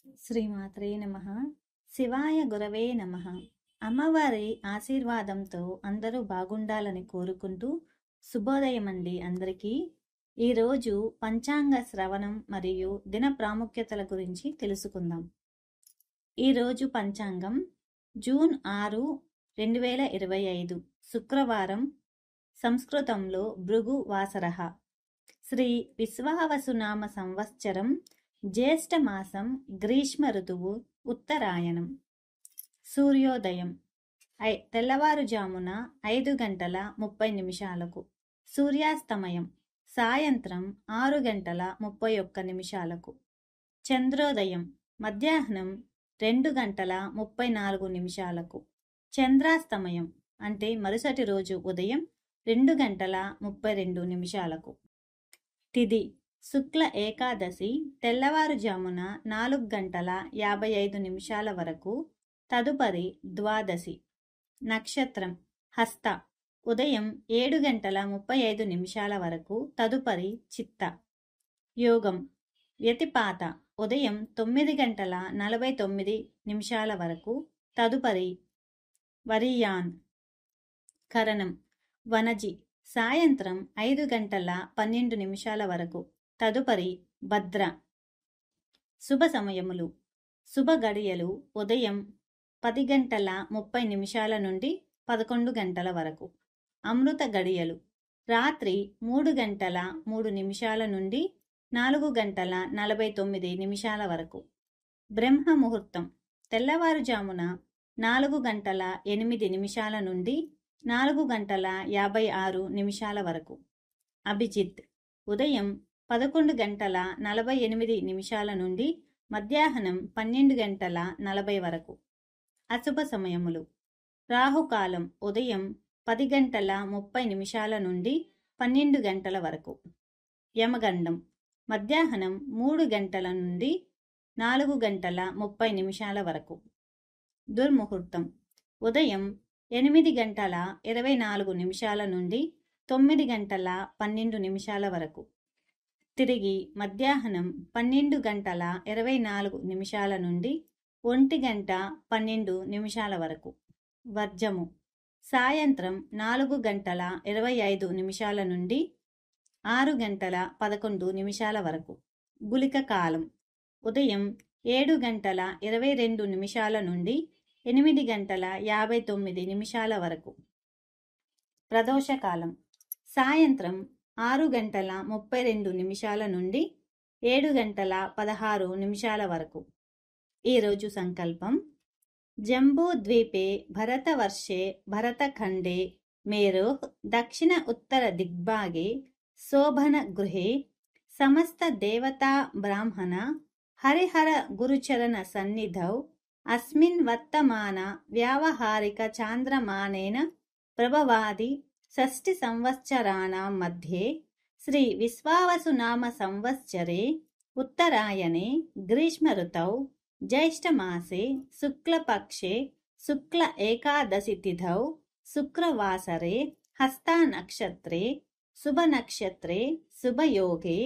శ్రీమాత్రే నమః. శివాయ గురవే నమః. అమ్మవారి ఆశీర్వాదంతో అందరూ బాగుండాలని కోరుకుంటూ శుభోదయం అండి అందరికీ. ఈరోజు పంచాంగ శ్రవణం మరియు దిన ప్రాముఖ్యతల గురించి తెలుసుకుందాం. ఈరోజు పంచాంగం జూన్ 6, 2025 శుక్రవారం. సంస్కృతంలో భృగు వాసరః. శ్రీ విశ్వావసునామ సంవత్సరం జ్యేష్ఠమాసం, గ్రీష్మ ఋతువు, ఉత్తరాయణం. సూర్యోదయం తెల్లవారుజామున 5:30 సూర్యాస్తమయం సాయంత్రం 6:31. చంద్రోదయం మధ్యాహ్నం 2:34. చంద్రాస్తమయం అంటే మరుసటి రోజు ఉదయం 2:32. తిథి శుక్ల ఏకాదశి తెల్లవారుజామున 4:55 వరకు, తదుపరి ద్వాదశి. నక్షత్రం హస్త ఉదయం 7:35 వరకు, తదుపరి చిత్త. యోగం వ్యతిపాత ఉదయం 9:49 వరకు, తదుపరి వరియాన్. కరణం వనజి సాయంత్రం 5:12 వరకు, తదుపరి భద్ర. శుభ సమయములు శుభ గడియలు ఉదయం 10:30 నుండి 11 వరకు. అమృత గడియలు రాత్రి 3:03 నుండి 4:49 వరకు. బ్రహ్మ ముహూర్తం తెల్లవారుజామున 4:08 నుండి 4:56 వరకు. అభిజిత్ ఉదయం 11:48 నుండి మధ్యాహ్నం 12:40 వరకు. అశుభ సమయములు రాహుకాలం ఉదయం 10:30 నుండి 12 వరకు. యమగండం మధ్యాహ్నం 3 నుండి 4:30 వరకు. దుర్ముహూర్తం ఉదయం 8:24 నుండి 9:12 వరకు. తిరిగి మధ్యాహ్నం 12:24 నుండి 1:12 వరకు. వర్జము సాయంత్రం 4:25 నుండి 6:11 వరకు. గుళిక కాలం ఉదయం 7:22 నుండి 8:59 వరకు. ప్రదోషకాలం సాయంత్రం 6:32 నుండి 7:16 వరకు. ఈరోజు సంకల్పం జంబూ ద్వీపే భరతవర్షే భరతఖండే మేరోః దక్షిణ ఉత్తర దిగ్భాగే శోభన గృహే సమస్త దేవతా బ్రాహ్మణ హరిహర గురుచరణ సన్నిధౌ అస్మిన్ వర్తమాన వ్యావహారిక చాంద్రమానేన ప్రభవాది షష్ఠి సంవత్సరాణాం మధ్యే శ్రీ విశ్వావసునామ సంవత్సరే ఉత్తరాయణే గ్రీష్మ ఋతౌ జ్యేష్ఠమాసే శుక్లపక్షే శుక్ల ఏకాదశి తిథౌ శుక్రవాసరే హస్తా నక్షత్రే శుభనక్షత్రే శుభయోగే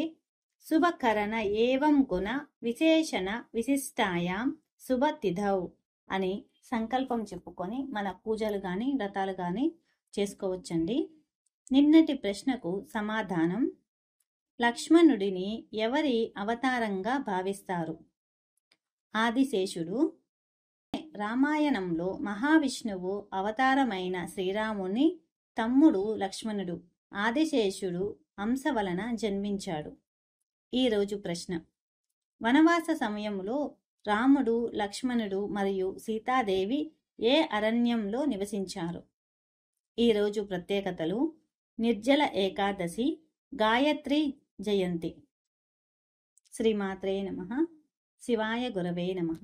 శుభకరణ ఏవం గుణ విశేషణ విశిష్టాయాం శుభతిథౌ అని సంకల్పం చెప్పుకొని మన పూజలు కానీ వ్రతాలు కానీ చేసుకోవచ్చండి. నిన్నటి ప్రశ్నకు సమాధానం: లక్ష్మణుడిని ఎవరి అవతారంగా భావిస్తారు? ఆదిశేషుడు. రామాయణంలో మహావిష్ణువు అవతారమైన శ్రీరాముని తమ్ముడు లక్ష్మణుడు ఆదిశేషుడు అంశ వలన జన్మించాడు. ఈరోజు ప్రశ్న: వనవాస సమయంలో రాముడు, లక్ష్మణుడు మరియు సీతాదేవి ఏ అరణ్యంలో నివసించారు? ఈరోజు ప్రత్యేకతలు: నిర్జల ఏకాదశి, గాయత్రి జయంతి. శ్రీమాత్రే నమః. శివాయ గురవే నమః.